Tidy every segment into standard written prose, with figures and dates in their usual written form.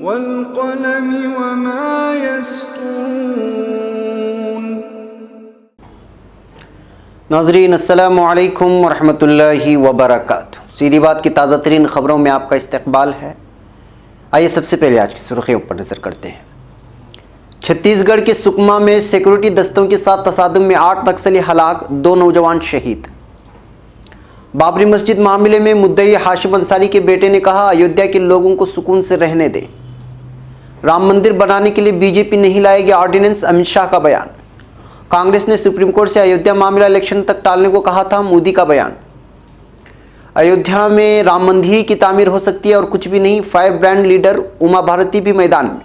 वल्क़लमि वमा यस्तून। नाज़रीन अस्सलामु अलैकुम वरहमतुल्लाहि वबरकातुहू। सीधी बात की ताज़ा तरीन ख़बरों में आपका इस्तकबाल है। आइए सबसे पहले आज की सुर्खियों पर नज़र करते हैं। छत्तीसगढ़ के सुकमा में सिक्योरिटी दस्तों के साथ तसादुम में 8 नक्सली हलाक, 2 नौजवान शहीद। बाबरी मस्जिद मामले में मुद्दई हाशिम अंसारी के बेटे ने कहा, अयोध्या के लोगों को सुकून से रहने दें। राम मंदिर बनाने के लिए बीजेपी नहीं लाएगी ऑर्डिनेंस, अमित शाह का बयान। कांग्रेस ने सुप्रीम कोर्ट से अयोध्या मामला इलेक्शन तक टालने को कहा था, मोदी का बयान। अयोध्या में राम मंदिर की तामीर हो सकती है और कुछ भी नहीं, firebrand leader Uma Bharati भी मैदान में।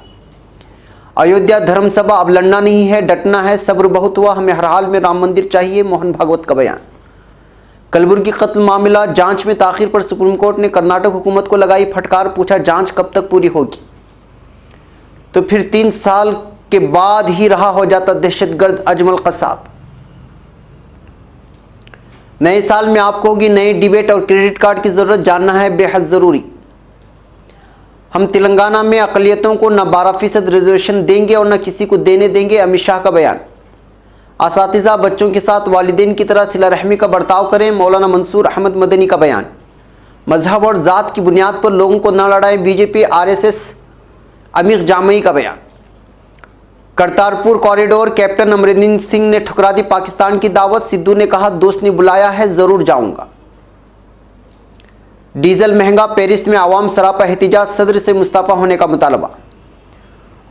अयोध्या धर्मसभा अब लड़ना नहीं है, डटना है, सब्र बहुत हुआ, हमें हर हाल में राम मंदिर चाहिए, मोहन भागवत का बयान। कलबुर्गी कत्ल मामला जांच में ताखिर पर सुप्रीम कोर्ट ने कर्नाटक हुकूमत को लगाई फटकार, पूछा जांच कब तक पूरी होगी। तो फिर 3 साल के बाद ही रहा हो जाता दहशतगर्द अजमल कसाब। नए साल में आपको होगी नए डिबेट और क्रेडिट कार्ड की जरूरत, जानना है बेहद जरूरी। हम तेलंगाना में अकलियतों को न 12% रिजर्वेशन देंगे और न किसी को देने देंगे, अमित शाह का बयान। असातिज़ा बच्चों के साथ वालिदैन की तरह सिला रहमी का बर्ताव करें, मौलाना मंसूर अहमद मदनी का बयान। मजहब और ज़ात की बुनियाद पर लोगों को न लड़ाएं, बीजेपी आरएसएस अमीर जामई का बयान। करतारपुर कॉरिडोर कैप्टन अमरिंदर सिंह ने ठुकरा दी पाकिस्तान की दावत, सिद्धू ने कहा दोस्त ने बुलाया है जरूर जाऊंगा। डीजल महंगा, पेरिस में आवाम सरापा एहतिजाज, सदर से मुस्तफा होने का मुतालबा।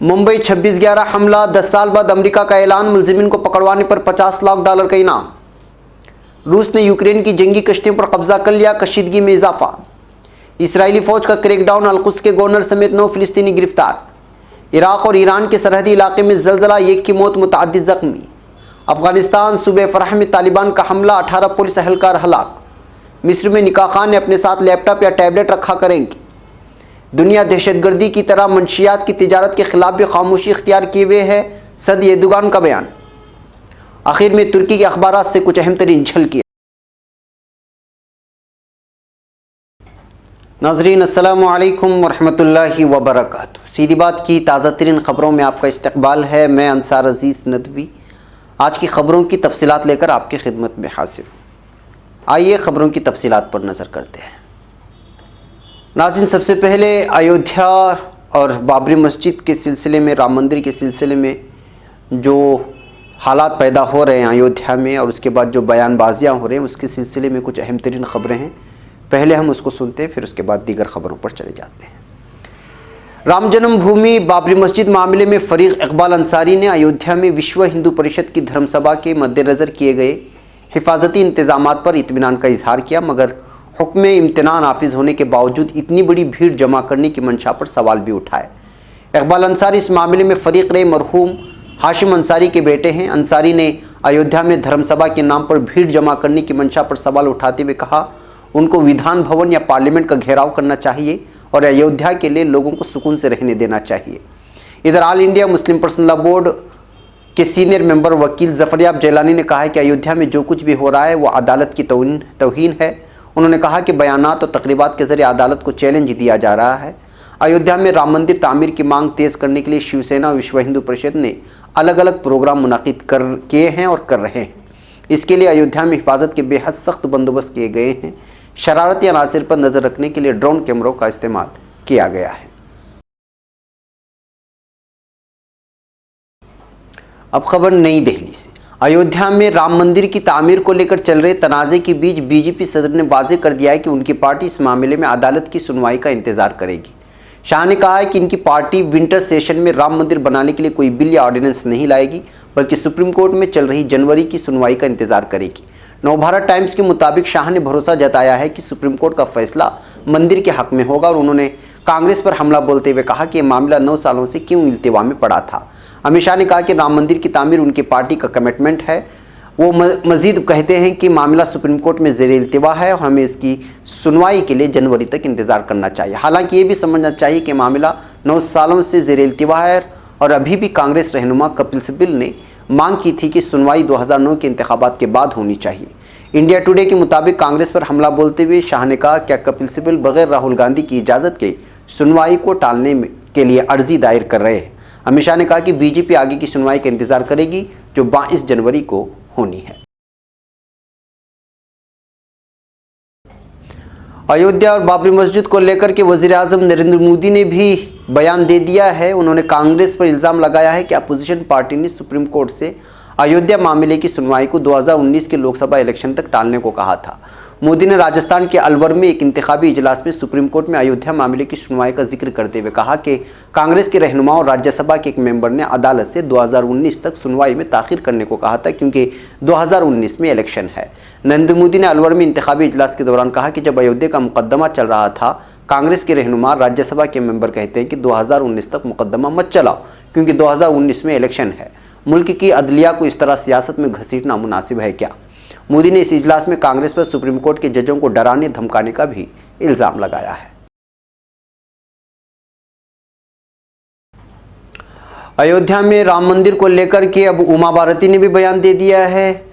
मुंबई 26/11 हमला, 10 साल बाद अमेरिका का ऐलान, मुलजिमिन को पकड़वाने पर $50 लाख का इनाम। रूस ने यूक्रेन की जंगी कश्तियों पर कब्जा कर लिया, कशीदगी में इजाफा। इसराइली फौज का क्रैकडाउन, अल-कुद्स के गवर्नर समेत 9 फिलिस्तीनी गिरफ्तार। इराक और ईरान के सरहदी इलाके में जलजला, 1 की मौत, मुतअद्दिद जख्मी। अफगानिस्तान सूबे फरह में तालिबान का हमला, 18 पुलिस एहलकार हलाक। मिस्र में निकाह खान ने अपने साथ लैपटॉप या टैबलेट रखा करेंगे। दुनिया दहशतगर्दी की तरह मंशियात की तिजारत के खिलाफ भी खामोशी इख्तियार किए हुए है, सद एर्दोगान का बयान। आखिर में तुर्की के अखबारात से कुछ अहम तरीन झलकियां। नाज़रीन अस्सलामु अलैकुम वरहमतुल्लाहि वबरकातुहू। सीधी बात की ताज़ा तरीन ख़बरों में आपका इस्तकबाल है। मैं अंसार अजीज़ नदवी आज की ख़बरों की तफसीलात लेकर आपकी खिदमत में हाजिर हूँ। आइए ख़बरों की तफसीलात पर नज़र करते हैं। नाज़रीन, सबसे पहले अयोध्या और बाबरी मस्जिद के सिलसिले में, राम मंदिर के सिलसिले में जो हालात पैदा हो रहे हैं अयोध्या में और उसके बाद जो बयानबाजियाँ हो रही हैं, उसके सिलसिले में कुछ अहम तरीन ख़बरें हैं। पहले हम उसको सुनते हैं, फिर उसके बाद दीगर ख़बरों पर चले जाते हैं। राम जन्मभूमि बाबरी मस्जिद मामले में फ़रीक इकबाल अंसारी ने अयोध्या में विश्व हिंदू परिषद की धर्मसभा के मद्देनज़र किए गए हिफाजती इंतज़ामात पर इत्मीनान का इजहार किया, मगर हुक्म इम्तिनान नाफिज होने के बावजूद इतनी बड़ी भीड़ जमा करने की मंशा पर सवाल भी उठाए। इकबाल अंसारी इस मामले में फ़रीक रहे मरहूम हाशिम अंसारी के बेटे हैं। अंसारी ने अयोध्या में धर्मसभा के नाम पर भीड़ जमा करने की मंशा पर सवाल उठाते हुए कहा, उनको विधान भवन या पार्लियामेंट का घेराव करना चाहिए और अयोध्या के लिए लोगों को सुकून से रहने देना चाहिए। इधर all India Muslim personal law board के सीनियर मेंबर वकील ज़फ़रयाब जैलानी ने कहा है कि अयोध्या में जो कुछ भी हो रहा है वो अदालत की तौहीन है। उन्होंने कहा कि बयानात और तकरीबात के ज़रिए अदालत को चैलेंज दिया जा रहा है। अयोध्या में राम मंदिर तामीर की मांग तेज़ करने के लिए शिवसेना और विश्व हिंदू परिषद ने अलग अलग प्रोग्राम मुनाकिद किए हैं और कर रहे हैं। इसके लिए अयोध्या में हिफाजत के बेहद सख्त बंदोबस्त किए गए हैं। शरारती अनासिर पर नज़र रखने के लिए ड्रोन कैमरों का इस्तेमाल किया गया है। अब खबर नई दिल्ली से। अयोध्या में राम मंदिर की तामीर को लेकर चल रहे तनाज़े के बीच बीजेपी सदर ने वाज़ेह कर दिया है कि उनकी पार्टी इस मामले में अदालत की सुनवाई का इंतज़ार करेगी। शाह ने कहा है कि इनकी पार्टी विंटर सेशन में राम मंदिर बनाने के लिए कोई बिल या ऑर्डिनेंस नहीं लाएगी, बल्कि सुप्रीम कोर्ट में चल रही जनवरी की सुनवाई का इंतज़ार करेगी। नवभारत टाइम्स के मुताबिक शाह ने भरोसा जताया है कि सुप्रीम कोर्ट का फैसला मंदिर के हक में होगा और उन्होंने कांग्रेस पर हमला बोलते हुए कहा कि यह मामला 9 सालों से क्यों इल्तिवा में पड़ा था। अमित शाह ने कहा कि राम मंदिर की तामीर उनकी पार्टी का कमिटमेंट है। वो मजीद कहते हैं कि मामला सुप्रीम कोर्ट में ज़ेर इल्तिवा है और हमें इसकी सुनवाई के लिए जनवरी तक इंतज़ार करना चाहिए। हालांकि ये भी समझना चाहिए कि मामला 9 सालों से ज़ेर इल्तिवा है और अभी भी कांग्रेस रहनुमा कपिल सिब्बल ने मांग की थी कि सुनवाई 2009 के इंतखाबात के बाद होनी चाहिए। इंडिया टुडे के मुताबिक कांग्रेस पर हमला बोलते हुए शाह ने कहा, क्या कपिल सिब्बल बगैर राहुल गांधी की इजाज़त के सुनवाई को के लिए अर्जी दायर कर रहे हैं। अमित शाह ने कहा कि बीजेपी आगे की सुनवाई का इंतजार करेगी जो 22 जनवरी को होनी है। अयोध्या और बाबरी मस्जिद को लेकर के वज़ीर-ए-आज़म नरेंद्र मोदी ने भी बयान दे दिया है। उन्होंने कांग्रेस पर इल्ज़ाम लगाया है कि अपोजिशन पार्टी ने सुप्रीम कोर्ट से अयोध्या मामले की सुनवाई को 2019 के लोकसभा इलेक्शन तक टालने को कहा था। मोदी ने राजस्थान के अलवर में एक इंतखाबी इजलास में सुप्रीम कोर्ट में अयोध्या मामले की सुनवाई का जिक्र करते हुए कहा कि कांग्रेस के रहनुमा और राज्यसभा के एक मेंबर ने अदालत से 2019 तक सुनवाई में ताखिर करने को कहा था क्योंकि 2019 में इलेक्शन है। नरेंद्र मोदी ने अलवर में इंतखाबी इजलास के दौरान कहा कि जब अयोध्या का मुकदमा चल रहा था, कांग्रेस के रहनुमा राज्यसभा के मेंबर कहते हैं कि 2019 तक मुकदमा मत चलाओ क्योंकि 2019 में इलेक्शन है। मुल्क की अदलिया को इस तरह सियासत में घसीटना मुनासिब है क्या? मोदी ने इस इजलास में कांग्रेस पर सुप्रीम कोर्ट के जजों को डराने धमकाने का भी इल्जाम लगाया है। अयोध्या में राम मंदिर को लेकर के अब उमा भारती ने भी बयान दे दिया है।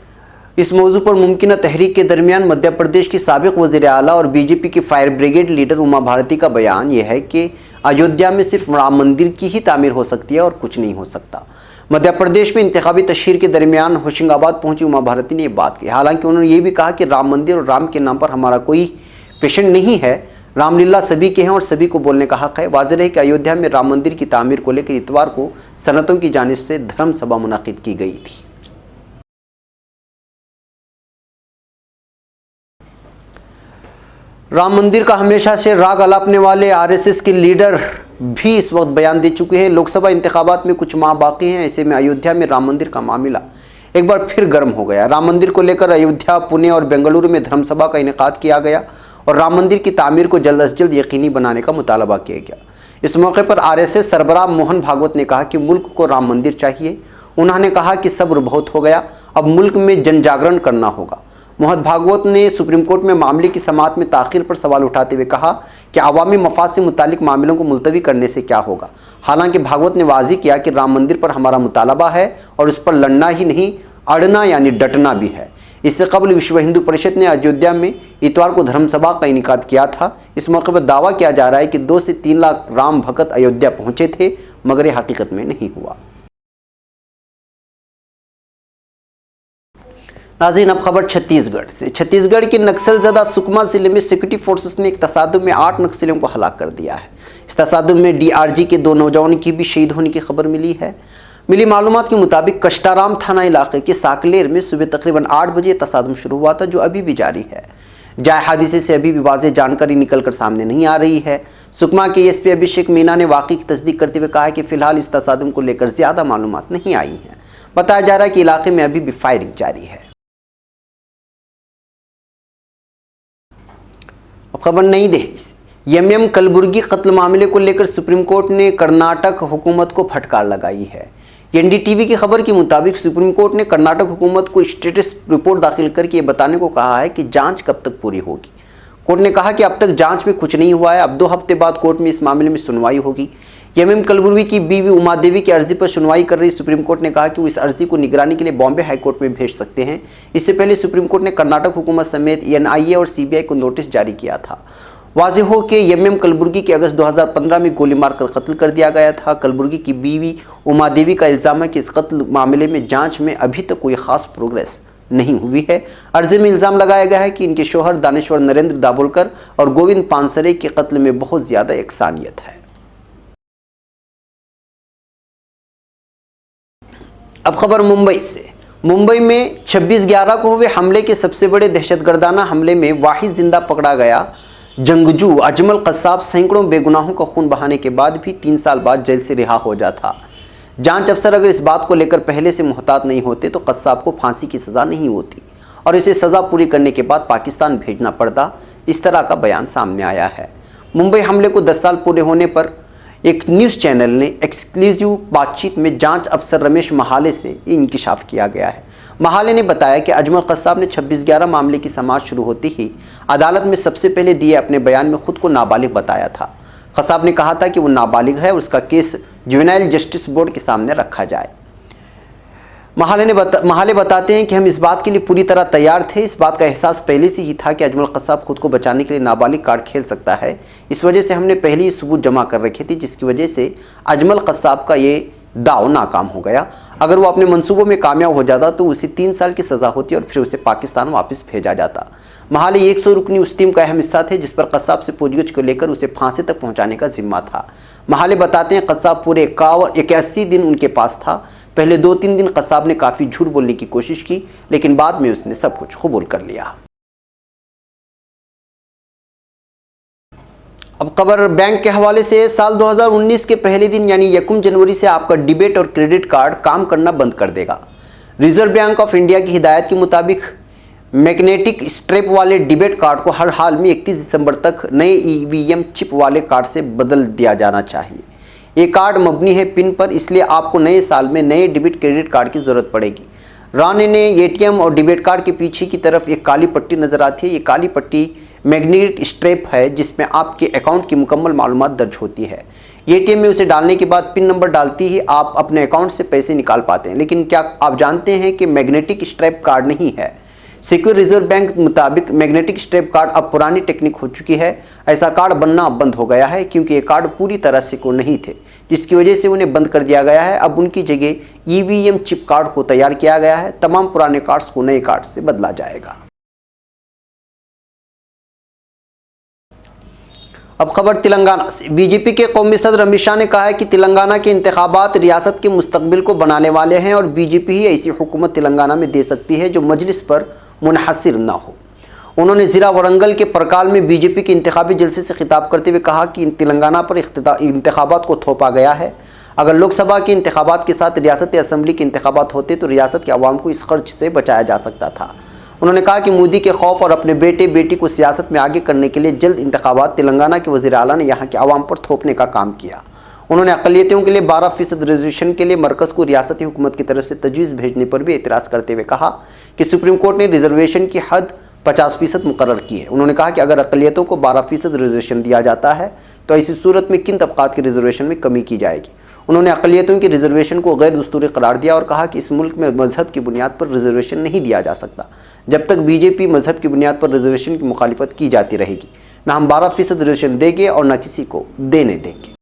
इस मौजू पर मुमकिन तहरीक के दरमियान मध्य प्रदेश की साबिक वज़ीर आला और बीजेपी की fire brigade leader Uma Bharati का बयान यह है कि अयोध्या में सिर्फ राम मंदिर की ही तामीर हो सकती है और कुछ नहीं हो सकता। मध्य प्रदेश में इंतखाबी तशहीर के दरमियान होशंगाबाद पहुंची उमा भारती ने यह बात की। हालांकि उन्होंने ये भी कहा कि राम मंदिर और राम के नाम पर हमारा कोई पेशेंट नहीं है। रामलीला सभी के हैं और सभी को बोलने का हक है। वाज़ेह है कि अयोध्या में राम मंदिर की तामीर को लेकर इतवार को सनतों की जानिब से धर्म सभा मुनाकिद की गई थी। राम मंदिर का हमेशा से राग अलापने वाले आरएसएस के लीडर भी इस वक्त बयान दे चुके हैं। लोकसभा इंतखाबात में कुछ माह बाकी हैं, ऐसे में अयोध्या में राम मंदिर का मामला एक बार फिर गर्म हो गया। राम मंदिर को लेकर अयोध्या, पुणे और बेंगलुरु में धर्मसभा का इनेकाद किया गया और राम मंदिर की तामीर को जल्द अज जल्द यकीनी बनाने का मुतालबा किया गया। इस मौके पर आरएसएस सरबराह मोहन भागवत ने कहा कि मुल्क को राम मंदिर चाहिए। उन्होंने कहा कि सब्र बहुत हो गया, अब मुल्क में जन जागरण करना होगा। मोहन भागवत ने सुप्रीम कोर्ट में मामले की समाअत में ताखिर पर सवाल उठाते हुए कहा कि अवामी मफाद से मुतालिक मामलों को मुलतवी करने से क्या होगा। हालांकि भागवत ने वाज़ेह किया कि राम मंदिर पर हमारा मुतालबा है और उस पर लड़ना ही नहीं, अड़ना यानी डटना भी है। इससे कबल विश्व हिंदू परिषद ने अयोध्या में इतवार को धर्मसभा का इनेकाद किया था। इस मौके पर दावा किया जा रहा है कि 2 से 3 लाख राम भक्त अयोध्या पहुंचे थे, मगर यह हकीकत में नहीं हुआ। नाज़रीन, अब खबर छत्तीसगढ़ से। छत्तीसगढ़ के नक्सलजदा सुकमा जिले में सिक्योरिटी फोर्सेस ने एक तसादुम में 8 नक्सलियों को हलाक कर दिया है। इस तसादुम में डीआरजी के 2 नौजवानों की भी शहीद होने की खबर मिली है। मिली मालूमात के मुताबिक कष्टाराम थाना इलाके के साकलेर में सुबह तकरीबन 8 बजे तसादुम शुरू हुआ था, जो अभी भी जारी है। जाए हादसे से अभी भी वाज़ेह जानकारी निकलकर सामने नहीं आ रही है। सुकमा के एसपी अभिषेक मीना ने वाक़ई की तस्दीक करते हुए कहा है कि फिलहाल इस तसादुम को लेकर ज़्यादा मालूमात नहीं आई हैं। बताया जा रहा है कि इलाके में अभी भी फायरिंग जारी है। खबर नई दिल्ली से। एमएम कलबुर्गी कत्ल मामले को लेकर सुप्रीम कोर्ट ने कर्नाटक हुकूमत को फटकार लगाई है। एनडीटीवी की खबर के मुताबिक सुप्रीम कोर्ट ने कर्नाटक हुकूमत को स्टेटस रिपोर्ट दाखिल करके ये बताने को कहा है कि जांच कब तक पूरी होगी। कोर्ट ने कहा कि अब तक जांच में कुछ नहीं हुआ है, अब 2 हफ्ते बाद कोर्ट में इस मामले में सुनवाई होगी। एमएम कलबुर्गी की बीवी उमा देवी की अर्जी पर सुनवाई कर रही सुप्रीम कोर्ट ने कहा कि वो इस अर्जी को निगरानी के लिए बॉम्बे हाईकोर्ट में भेज सकते हैं। इससे पहले सुप्रीम कोर्ट ने कर्नाटक हुकूमत समेत एनआईए और सीबीआई को नोटिस जारी किया था। वाज़ेह हो कि एमएम कलबुर्गी के अगस्त 2015 में गोली मारकर कत्ल कर दिया गया था। कलबुर्गी की बीवी उमा देवी का इल्ज़ाम है कि इस कत्ल मामले में जांच में अभी तक कोई खास प्रोग्रेस नहीं हुई है। अर्जी में इल्ज़ाम लगाया गया है कि इनके शौहर दानेश्वर नरेंद्र दाभोलकर और गोविंद पानसरे के कत्ल में बहुत ज़्यादा एकसानियत है। अब खबर मुंबई से। मुंबई में 26/11 को हुए हमले के सबसे बड़े दहशतगर्दाना हमले में वाहिद जिंदा पकड़ा गया जंगजू अजमल कसाब सैकड़ों बेगुनाहों का खून बहाने के बाद भी 3 साल बाद जेल से रिहा हो जाता। जांच अफसर अगर इस बात को लेकर पहले से मुहतात नहीं होते तो कसाब को फांसी की सज़ा नहीं होती और इसे सज़ा पूरी करने के बाद पाकिस्तान भेजना पड़ता। इस तरह का बयान सामने आया है। मुंबई हमले को 10 साल पूरे होने पर एक न्यूज़ चैनल ने एक्सक्लूसिव बातचीत में जांच अफसर रमेश महाले से इंकिशाफ किया गया है। महाले ने बताया कि अजमल कसाब ने 26/11 मामले की समाअत शुरू होते ही अदालत में सबसे पहले दिए अपने बयान में खुद को नाबालिग बताया था। कसाब ने कहा था कि वो नाबालिग है और उसका केस जुवेनाइल जस्टिस बोर्ड के सामने रखा जाए। महाले बताते हैं कि हम इस बात के लिए पूरी तरह तैयार थे। इस बात का एहसास पहले से ही था कि अजमल कसाब खुद को बचाने के लिए नाबालिग कार्ड खेल सकता है। इस वजह से हमने पहले ही सबूत जमा कर रखे थे, जिसकी वजह से अजमल कसाब का ये दाव नाकाम हो गया। अगर वो अपने मंसूबों में कामयाब हो जाता तो उसे 3 साल की सज़ा होती और फिर उसे पाकिस्तान वापस भेजा जाता। महाले 100 रुकनी उस टीम का अहम हिस्सा थे जिस पर कसाब से पूछगिछ को लेकर उसे फांसी तक पहुंचाने का जिम्मा था। महाले बताते हैं कसाब पूरे 81 दिन उनके पास था। पहले 2-3 दिन कसाब ने काफ़ी झूठ बोलने की कोशिश की, लेकिन बाद में उसने सब कुछ कबूल कर लिया। अब खबर बैंक के हवाले से। साल 2019 के पहले दिन यानी 1 जनवरी से आपका डेबिट और क्रेडिट कार्ड काम करना बंद कर देगा। रिजर्व बैंक ऑफ इंडिया की हिदायत के मुताबिक मैग्नेटिक स्ट्रैप वाले डेबिट कार्ड को हर हाल में 31 दिसंबर तक नए ईवीएम चिप वाले कार्ड से बदल दिया जाना चाहिए। ये कार्ड मबनी है पिन पर, इसलिए आपको नए साल में नए डेबिट क्रेडिट कार्ड की ज़रूरत पड़ेगी। राने ने एटीएम और डेबिट कार्ड के पीछे की तरफ एक काली पट्टी नज़र आती है। ये काली पट्टी मैग्नेटिक स्ट्रैप है जिसमें आपके अकाउंट की मुकम्मल मालूमात दर्ज होती है। एटीएम में उसे डालने के बाद पिन नंबर डालती ही आप अपने अकाउंट से पैसे निकाल पाते हैं। लेकिन क्या आप जानते हैं कि मैग्नेटिक स्ट्रैप कार्ड नहीं है। सिक्योर रिजर्व बैंक मुताबिक मैग्नेटिक स्ट्रैप कार्ड अब पुरानी टेक्निक हो चुकी है। ऐसा कार्ड बनना अब बंद हो गया है क्योंकि ये कार्ड पूरी तरह सिक्योर नहीं थे, जिसकी वजह से उन्हें बंद कर दिया गया है। अब उनकी जगह ईवीएम चिप कार्ड को तैयार किया गया है। तमाम पुराने कार्ड्स को नए कार्ड से बदला जाएगा। अब खबर तेलंगाना से। बीजेपी के कौमी सदर अमित शाह ने कहा है कि तेलंगाना के इंतखाबात रियासत के मुस्तकबिल को बनाने वाले हैं और बीजेपी ही ऐसी हुकूमत तेलंगाना में दे सकती है जो मजलिस पर मुनहसिर न हो। उन्होंने ज़िला वरंगल के परकाल में बीजेपी के इंतखाबी जलसे से खिताब करते हुए कहा कि तेलंगाना पर इंतखाबात को थोपा गया है। अगर लोकसभा के इंतखाबात के साथ रियासती असम्बली के इंतखाबात होते तो रियासत के अवाम को इस खर्च से बचाया जा सकता था। उन्होंने कहा कि मोदी के खौफ और अपने बेटे बेटी को सियासत में आगे करने के लिए जल्द इंतखाबात तेलंगाना के वज़ीर आला ने यहाँ के अवाम पर थोपने का काम किया। उन्होंने अक़लियतों के लिए 12% रिजर्वेशन के लिए मरकज़ को रियासती हुकूमत की तरफ से तजवीज़ भेजने पर भी एतराज़ करते हुए कहा कि सुप्रीम कोर्ट ने रिजर्वेशन की हद 50% मुकर्रर की है। उन्होंने कहा कि अगर अक़लियतों को 12% रिजर्वेशन दिया जाता है तो ऐसी सूरत में किन तबक़ात के रिजर्वेशन में कमी की जाएगी। उन्होंने अक़लियतों की रिजर्वेशन को गैर दस्तूरी करार दिया और कहा कि इस मुल्क में मजहब की बुनियाद पर रिजर्वेशन नहीं दिया जा सकता। जब तक बीजेपी मजहब की बुनियाद पर रिजर्वेशन की मुखालिफत की जाती रहेगी, ना हम 12% रिजर्वेशन देंगे और न किसी को देने देंगे।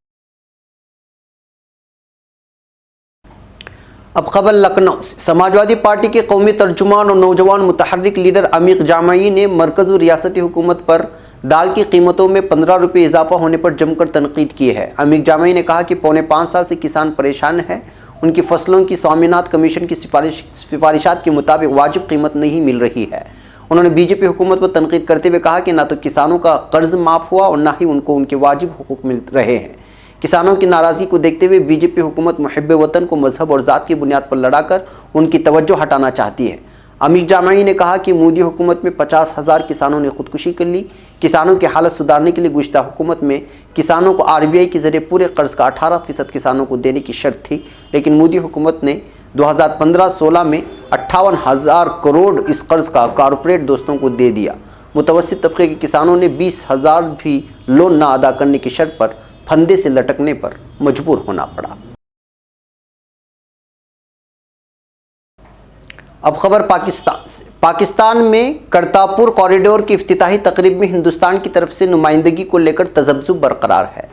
अब खबर लखनऊ से। समाजवादी पार्टी के कौमी तर्जुमान और नौजवान मुतहर्रिक लीडर अमीक जामई ने मरकज़ और रियासती हुकूमत पर दाल की कीमतों में 15 रुपये इजाफा होने पर जमकर तनकीद की है। अमीक जामई ने कहा कि पौने 5 साल से किसान परेशान हैं। उनकी फसलों की स्वामीनाथ कमीशन की सिफारिशात के मुताबिक वाजिब कीमत नहीं मिल रही है। उन्होंने बीजेपी हुकूमत पर तनकीद करते हुए कहा कि ना तो किसानों का कर्ज माफ़ हुआ और ना ही उनको उनके वाजिब हुकूक मिल रहे हैं। किसानों की नाराज़गी को देखते हुए बीजेपी हुकूमत मुहिब्बे वतन को मजहब और ज़ात की बुनियाद पर लड़ाकर उनकी तवज्जो हटाना चाहती है। अमीर जामई ने कहा कि मोदी हुकूमत में 50,000 किसानों ने खुदकुशी कर ली। किसानों की हालत सुधारने के लिए गुज़िश्ता हुकूमत में किसानों को आरबीआई के जरिए पूरे कर्ज का 18% किसानों को देने की शर्त थी, लेकिन मोदी हुकूमत ने 2015-16 में 58,000 करोड़ इस कर्ज का कॉरपोरेट दोस्तों को दे दिया। मुतवस्सित तबके के किसानों ने 20,000 भी लोन न अदा करने की शर्त पर फंदे से लटकने पर मजबूर होना पड़ा। अब खबर पाकिस्तान से। पाकिस्तान में करतारपुर कॉरिडोर की इफ्तिताही तकरीब में हिंदुस्तान की तरफ से नुमाइंदगी को लेकर तज़ब्ज़ुब बरकरार है।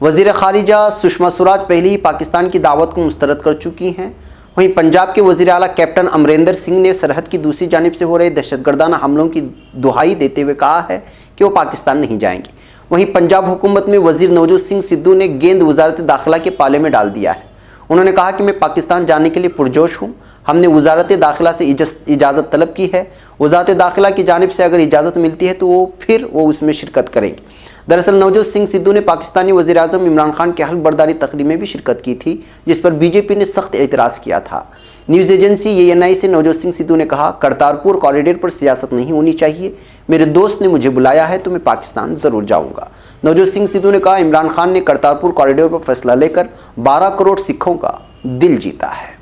वज़ीर ख़ारिजा सुषमा स्वराज पहले ही पाकिस्तान की दावत को मुस्तरद कर चुकी हैं। वहीं पंजाब के वज़ीर आला कैप्टन अमरिंदर सिंह ने सरहद की दूसरी जानिब से हो रहे दहशतगर्दाना हमलों की दुहाई देते हुए कहा है कि वो पाकिस्तान नहीं जाएंगे। वहीं पंजाब हुकूमत में वज़ीर नवजोत सिंह सिद्धू ने गेंद वज़ारत दाखिला के पाले में डाल दिया है। उन्होंने कहा कि मैं पाकिस्तान जाने के लिए पुरजोश हूँ। हमने वज़ारत दाखिला से इजाज़त तलब की है। वज़ारत दाखिला की जानिब से अगर इजाज़त मिलती है तो वो उसमें शिरकत करेंगे। दरअसल नवजोत सिंह सिद्धू ने पाकिस्तानी वज़ीर आज़म इमरान खान के हल्फ बर्दारी तकरीब में भी शिरकत की थी, जिस पर बीजेपी ने सख्त एतराज़ किया था। न्यूज़ एजेंसी ANI से नवजोत सिंह सिद्धू ने कहा, करतारपुर कॉरिडोर पर सियासत नहीं होनी चाहिए। मेरे दोस्त ने मुझे बुलाया है तो मैं पाकिस्तान ज़रूर जाऊँगा। नवजोत सिंह सिद्धू ने कहा, इमरान खान ने करतारपुर कॉरिडोर पर फैसला लेकर 12 करोड़ सिखों का दिल जीता है।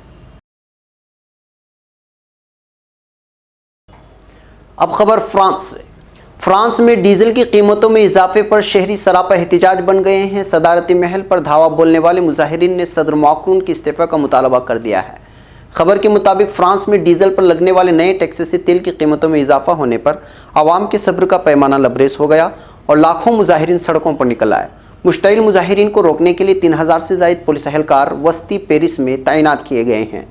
अब खबर फ्रांस से। फ्रांस में डीजल की कीमतों में इजाफे पर शहरी सरापा एहतिजाज बन गए हैं। सदारती महल पर धावा बोलने वाले मुजाहिरीन ने सदर माक्रून के इस्तीफा का मुतालबा कर दिया है। खबर के मुताबिक फ्रांस में डीजल पर लगने वाले नए टैक्स से तेल की कीमतों में इजाफा होने पर आवाम के सब्र का पैमाना लबरेज हो गया और लाखों मुजाहिरीन सड़कों पर निकल आए। मुश्तइल मुजाहिरीन को रोकने के लिए 3000 से ज़ायद पुलिस अहलकार वस्ती पेरिस में तैनात किए गए हैं।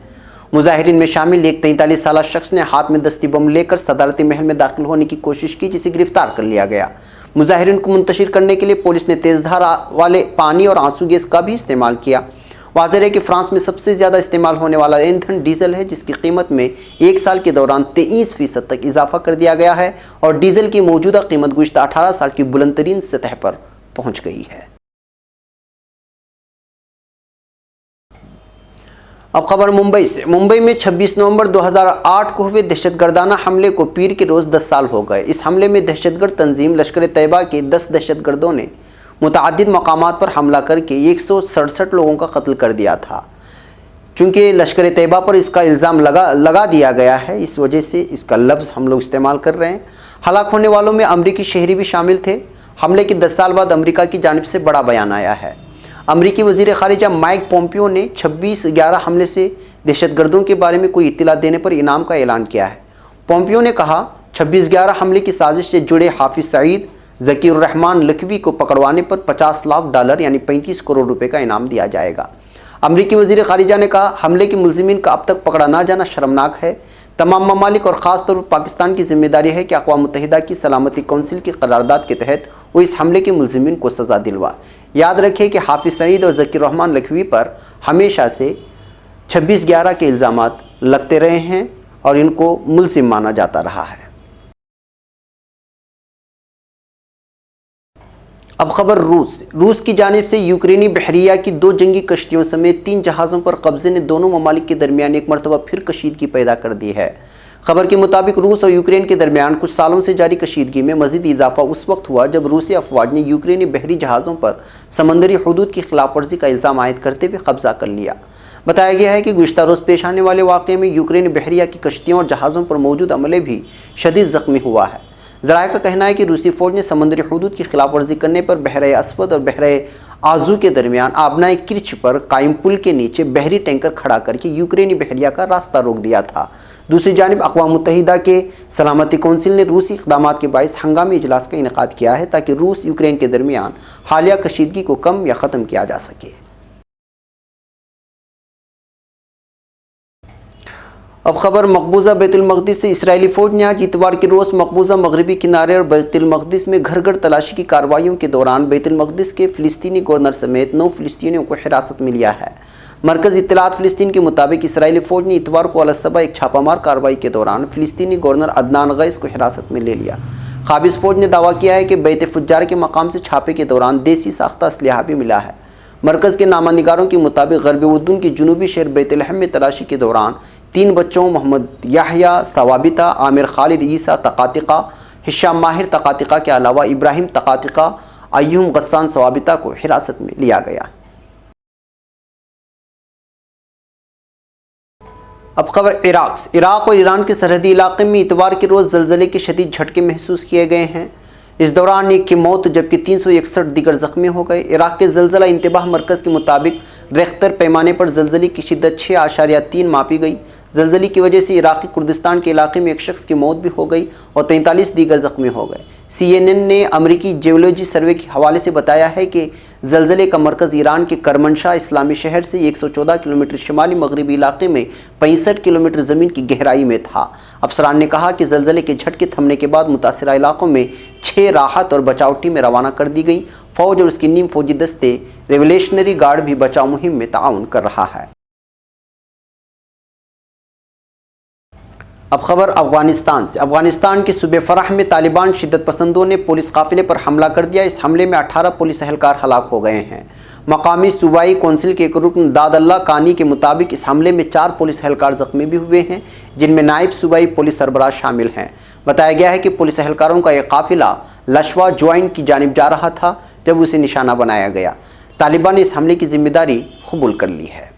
मुजाहिरीन में शामिल एक 43 साल शख्स ने हाथ में दस्ती बम लेकर सदारती महल में दाखिल होने की कोशिश की, जिसे गिरफ्तार कर लिया गया। मुजाहिरीन को मुंतशिर करने के लिए पुलिस ने तेज़धार वाले पानी और आंसू गैस का भी इस्तेमाल किया। वाज़ेह है कि फ्रांस में सबसे ज़्यादा इस्तेमाल होने वाला ईंधन डीजल है, जिसकी कीमत में एक साल के दौरान 23% तक इजाफा कर दिया गया है और डीजल की मौजूदा कीमत गुज़श्ता 18 साल की बुलंदतरीन सतह पर पहुँच गई है। अब खबर मुंबई से। मुंबई में 26 नवंबर 2008 को हुए दहशतगर्दाना हमले को पीर के रोज़ 10 साल हो गए। इस हमले में दहशतगर्द तंजीम लश्कर तैयबा के 10 दहशतगर्दों ने मुतअद्दिद मकामात पर हमला करके 167 लोगों का कत्ल कर दिया था। चूँकि लश्कर तैयबा पर इसका इल्ज़ाम लगा दिया गया है, इस वजह से इसका लफ्ज़ हम लोग इस्तेमाल कर रहे हैं। हलाक होने वालों में अमरीकी शहरी भी शामिल थे। हमले के 10 साल बाद अमरीका की जानिब से बड़ा बयान आया है। अमरीकी वज़ीर ख़ारिजा माइक पोम्पियो ने 26/11 हमले से दहशतगर्दों के बारे में कोई इत्तला देने पर इनाम का ऐलान किया है। पोम्पियो ने कहा, 26/11 हमले की साजिश से जुड़े हाफिज़ सईद ज़कीर रहमान लखवी को पकड़वाने पर $50 लाख यानी 35 करोड़ रुपए का इनाम दिया जाएगा। अमरीकी वज़ीर ख़ारिजा ने कहा, हमले के मुलज़िमीन का अब तक पकड़ा ना जाना शर्मनाक है। तमाम ममालिक और ख़ास तौर पर पाकिस्तान की जिम्मेदारी है कि अक़वाम मुत्तहिदा की सलामती कौंसिल की करारदाद के तहत वो इस हमले के मुलज़िमीन को सज़ा दिलवा। याद रखें कि हाफिज़ सईद और ज़कीर रहमान लखवी पर हमेशा से 26/11 के इल्ज़ामात लगते रहे हैं और इनको मुलज़िम माना जाता रहा है। अब खबर रूस की जानिब से यूक्रेनी बहरिया की 2 जंगी कश्तियों समेत 3 जहाज़ों पर कब्जे ने दोनों ममालिक के दरमियान एक मरतबा फिर कशीदगी पैदा कर दी है। खबर के मुताबिक रूस और यूक्रेन के दरमियान कुछ सालों से जारी कशीदगी में मज़ीद इजाफा उस वक्त हुआ जब रूसी अफवाज ने यूक्रेनी बहरी जहाज़ों पर समंदरी हदूद की खिलाफ वर्जी का इल्ज़ाम आयद करते हुए कब्जा कर लिया। बताया गया है कि गुज़श्ता रोज़ पेश आने वाले वाक़े में यूक्रेनी बहरिया की कश्तियों और जहाज़ों पर मौजूद अमले भी शदीद ज़ख्मी हुआ है। ज़राए का कहना है कि रूसी फ़ौज ने समंदरी हदूद की खिलाफ वर्जी करने पर बहरे अस्वद और बहरे आजू के दरमियान आबनाए किर्च पर कायम पुल के नीचे बहरी टैंकर खड़ा करके यूक्रेनी बहरिया का रास्ता रोक दिया था। दूसरी जानिब अक़वाम मुत्तहिदा के सलामती कौंसिल ने रूसी इक़दामात के बाइस हंगामी इजलास का इनेकाद किया है ताकि रूस यूक्रेन के दरमियान हालिया कशीदगी को कम या ख़त्म किया जा सके। अब खबर मकबूजा बैतुल मक़दिस से। इसराइली फ़ौज ने आज इतवार के रोज़ मकबूजा मगरबी किनारे और बैतुल मक़दिस में घर घर तलाशी की कार्रवाइयों के दौरान बैतुल मक़दिस के फ़िलिस्तीनी गवर्नर समेत 9 फ़िलिस्तीनियों को हिरासत में लिया है। मरकज़ इत्तलात फ़िलिस्तीन के मुताबिक इसराइली फ़ौज ने इतवार को अलसबा एक छापामार कार्रवाई के दौरान फ़िलिस्तीनी गवर्नर अदनान गैस को हिरासत में ले लिया। काबिज़ फ़ौज ने दावा किया है कि बैत फुज्जार के मकाम से छापे के दौरान देसी साख्ता असलहा भी मिला है। मरकज़ के नामानिगारों के मुताबिक गरबी उर्दून की जुनूबी शहर बैतलहम में तलाशी के दौरान 3 बच्चों मोहम्मद याहया सवाबिता, आमिर खालिद ईसा तकातिका, हिशाम माहिर तकातिका के अलावा इब्राहिम तकातिका, अय्यूम गस्सान सवाबिता को हिरासत में लिया गया। अब खबर इराक से। इराक और ईरान के सरहदी इलाके में इतवार के रोज़ ज़लज़ले के शदीद झटके महसूस किए गए हैं। इस दौरान एक की मौत जबकि 361 दीगर ज़ख्मी हो गए। इराक के ज़लज़ला इंतबाह मरकज़ के मुताबिक रेख्तर पैमाने पर ज़लज़ले की शिद्दत 6.3 मापी गई। ज़लज़ले की वजह से इराक़ी कुर्दिस्तान के इलाके में एक शख्स की मौत भी हो गई और 43 दीगर ज़ख्मी हो गए। CNN ने अमरीकी जियोलॉजी सर्वे के हवाले से बताया है कि ज़लज़ले का मरकज़ ईरान के करमनशाह इस्लामी शहर से 114 किलोमीटर शुमाली मगरबी इलाके में 65 किलोमीटर ज़मीन की गहराई में था। अफसरान ने कहा कि ज़लज़ले के झटके थमने के बाद मुतासिरा इलाकों में 6 राहत और बचाव टीमें रवाना कर दी गई। फ़ौज और उसकी नीम फ़ौजी दस्ते रेवोल्यूशनरी गार्ड भी बचाव मुहिम में ताउन कर रहा है। अब खबर अफ़गानिस्तान से। अफ़गानिस्तान के सूबे फ़राह में तालिबान शिद्दत पसंदों ने पुलिस काफ़िले पर हमला कर दिया। इस हमले में 18 पुलिस एहलकार हलाक हो गए हैं। मकामी सूबाई कौंसिल के एक रुकन दादल्ला कानी के मुताबिक इस हमले में 4 पुलिस एहलकार ज़ख्मी भी हुए हैं, जिनमें नायब सूबाई पुलिस सरबराह शामिल हैं। बताया गया है कि पुलिस एहलकारों का एक काफ़िला लशवा ज्वाइन की जानिब जा रहा था जब उसे निशाना बनाया गया। तालिबान ने इस हमले की जिम्मेदारी कबूल कर ली है।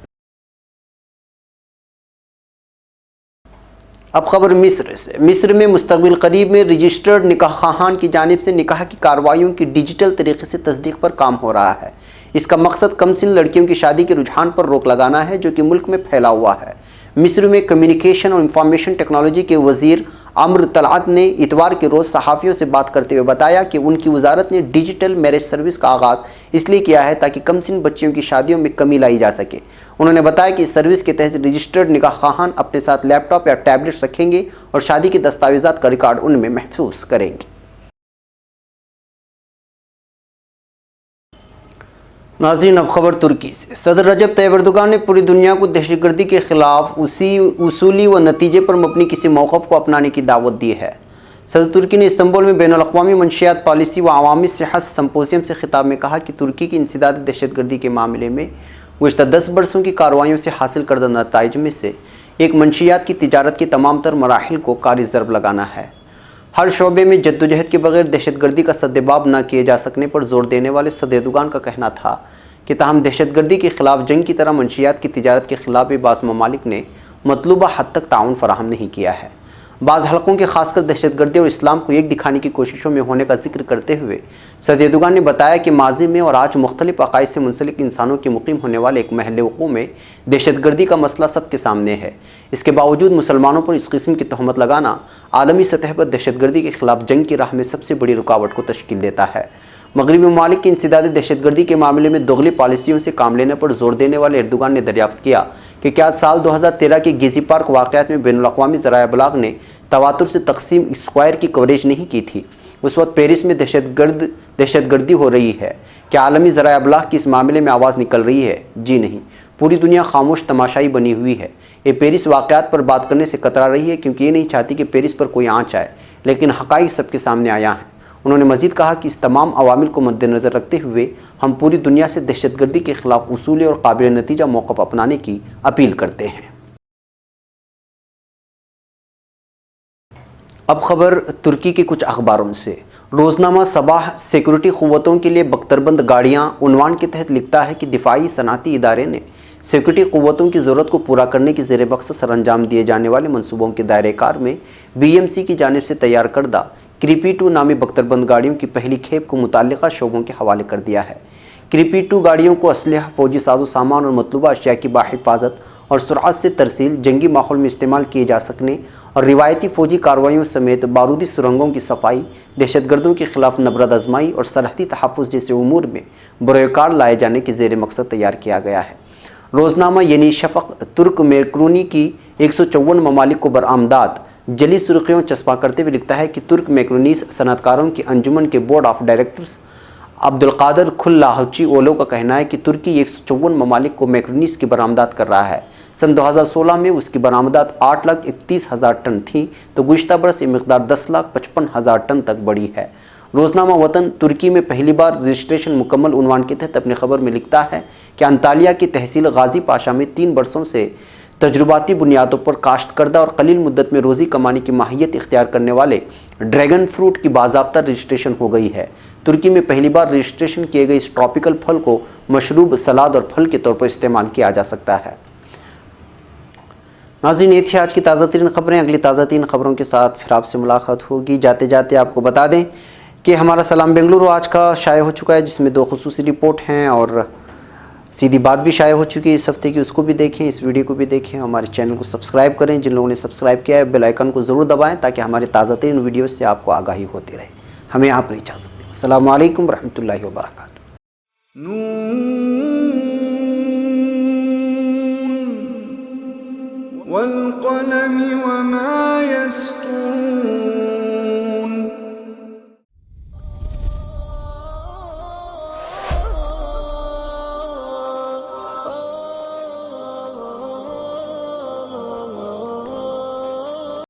अब खबर मिस्र से। मिस्र में मुस्तक़बिल करीब में रजिस्टर्ड निकाह खान की जानिब से निकाह की कार्रवाइयों की डिजिटल तरीके से तस्दीक पर काम हो रहा है। इसका मकसद कमसिन लड़कियों की शादी के रुझान पर रोक लगाना है जो कि मुल्क में फैला हुआ है। मिस्र में कम्युनिकेशन और इंफॉर्मेशन टेक्नोलॉजी के वजीर अम्र तलअत ने इतवार के रोज़ सहाफ़ियों से बात करते हुए बताया कि उनकी वजारत ने डिजिटल मैरिज सर्विस का आगाज़ इसलिए किया है ताकि कमसिन बच्चियों की शादियों में कमी लाई जा सके। उन्होंने बताया कि इस सर्विस के तहत रजिस्टर्ड निकाह खान अपने साथ लैपटॉप या टैबलेट्स रखेंगे और शादी के दस्तावेज़ात का रिकॉर्ड उनमें महफूज करेंगे। नाज़रीन, अब खबर तुर्की से। सदर रजब तैयब एर्दोगान ने पूरी दुनिया को दहशतगर्दी के खिलाफ उसी उसूली व नतीजे पर मबनी किसी मौक़िफ़ को अपनाने की दावत दी है। सदर तुर्की ने इस्तांबुल में बैनुल-अक़वामी मंशियात पॉलिसी व अवामी सेहत सिम्पोजियम से खिताब में कहा कि तुर्की की इंसदाद दहशतगर्दी के मामले में गुज़श्ता 10 बरसों की कार्रवाइयों से हासिल करदा नताइज में से एक मंशियात की तिजारत के तमाम तर मराहिल को कारी ज़रब लगाना है। हर शोबे में जद्दोजहद के बगैर दहशतगर्दी का सद्देबाब न किए जा सकने पर जोर देने वाले सदर एर्दोगान का कहना था कि ताहम दहशतगर्दी के खिलाफ जंग की तरह मंशियात की तिजारत के खिलाफ भी बाज़ ममालिक ने मतलूबा हद तक ताउन फराहम नहीं किया है। बाज़ हलकों के खासकर दहशतगर्दी और इस्लाम को एक दिखाने की कोशिशों में होने का जिक्र करते हुए सदर एर्दोगान ने बताया कि माजी में और आज मुख्तलिफ अकाइद से मुंसलिक इंसानों के मुकीम होने वाले एक महल वक़ू में दहशतगर्दी का मसला सबके सामने है। इसके बावजूद मुसलमानों पर इस किस्म की तहमत लगाना आलमी सतह पर दहशतगर्दी के खिलाफ जंग की राह में सबसे बड़ी रुकावट को तश्कील देता है। मगरबी ममालिक की इंसदाद दहशतगर्दी के मामले में दोगली पॉलिसियों से काम लेने पर जोर देने वाले एर्दोगान ने दरियाफ्त किया कि क्या साल 2013 के गेज़ी पार्क वाक़यात में बैनुल-अक़वामी ज़राए इब्लाग ने तवातुर से तक़सीम स्क्वायर की कवरेज नहीं की थी। उस वक्त पेरिस में दहशतगर्दी हो रही है। क्या आलमी ज़राए इब्लाग की इस मामले में आवाज़ निकल रही है? जी नहीं, पूरी दुनिया खामोश तमाशाई बनी हुई है। ये पेरिस वाक़यात पर बात करने से कतरा रही है क्योंकि ये नहीं चाहती कि पेरिस पर कोई आँच आए, लेकिन हक़ाइक़ सबके सामने आया है। उन्होंने मज़ीद कहा कि इस तमाम अवामिल को मद्देनज़र रखते हुए हम पूरी दुनिया से दहशतगर्दी के खिलाफ उसूली और काबिल नतीजा मौक़िफ़ अपनाने की अपील करते हैं। अब खबर तुर्की के कुछ अखबारों से। रोज़नामा सबाह सिक्योरिटी क़ुव्वतों के लिए बख्तरबंद गाड़ियाँ उन्वान के तहत लिखता है कि दिफाई सनअती इदारे ने सिक्योरिटी क़ुव्वतों की ज़रूरत को पूरा करने की ज़ेर बख्श सरअंजाम दिए जाने वाले मनसूबों के दायरे कार में BMC की जानिब से तैयार करदा क्रीपी-2 नामी बख्तरबंद गाड़ियों की पहली खेप को मुताल्लिक़ा शोबों के हवाले कर दिया है। क्रीपी-2 गाड़ियों को असलहा, फ़ौजी साजो सामान और मतलूबा अशिया की बाहिफाजत और सुरअत से तरसील, जंगी माहौल में इस्तेमाल किए जा सकने और रिवायती फ़ौजी कार्रवाइयों समेत बारूदी सुरंगों की सफाई, दहशतगर्दों के खिलाफ नबरद आजमाई और सरहदी तहफ़्फ़ुज़ जैसे उमूर में बरोकार लाए जाने के ज़ेर मकसद तैयार किया गया है। रोज़नामा यानी शफ़क़ तुर्क मैक्रोनी की 154 ममालिक को बरामदात जली सुर्खियों चस्पा करते हुए लिखता है कि तुर्क मैक्रोनीस सनतकारों की अंजुमन के बोर्ड ऑफ डायरेक्टर्स अब्दुल-क़ादिर खुल्लाहची ओलो का कहना है कि तुर्की 154 ममालिक को मैक्रोनीस की बरामदात कर रहा है। सन 2016 में उसकी बरामदात 8,31,000 टन थी, तो गुज़श्ता बरस ये मकदार 10,55,000 टन तक बढ़ी है। रोज़नामा वतन तुर्की में पहली बार रजिस्ट्रेशन मुकम्मल उन्वान के तहत अपनी खबर में लिखता है कि अंतालिया की तहसील गाजी पाशा में 3 बरसों से तजुर्बाती बुनियादों पर काश्त करदा और कलील मुद्दत में रोज़ी कमाने की माहियत इख्तियार करने वाले ड्रैगन फ्रूट की बाज़ाब्ता रजिस्ट्रेशन हो गई है। तुर्की में पहली बार रजिस्ट्रेशन किए गए इस ट्रॉपिकल फल को मशरूब, सलाद और फल के तौर पर इस्तेमाल किया जा सकता है। नाज़रीन, ये थी आज की ताज़ा तरीन खबरें। अगली ताज़ा तरीन खबरों के साथ फिर आपसे मुलाकात होगी। जाते जाते आपको बता दें कि हमारा सलाम बेंगलुरु आज का शाये हो चुका है, जिसमें 2 खुसूसी रिपोर्ट हैं और सीधी बात भी शाये हो चुकी है इस हफ्ते की। उसको भी देखें, इस वीडियो को भी देखें। हमारे चैनल को सब्सक्राइब करें। जिन लोगों ने सब्सक्राइब किया है, बेल आइकन को ज़रूर दबाएं ताकि हमारे ताज़ा तरीन वीडियो से आपको आगाही होती रहे। हमें आप नहीं चाह सकते। अस्सलामु अलैकुम रहमतुल्लाहि व बरकातुहू। वल क़लम वमा यस्तुरून।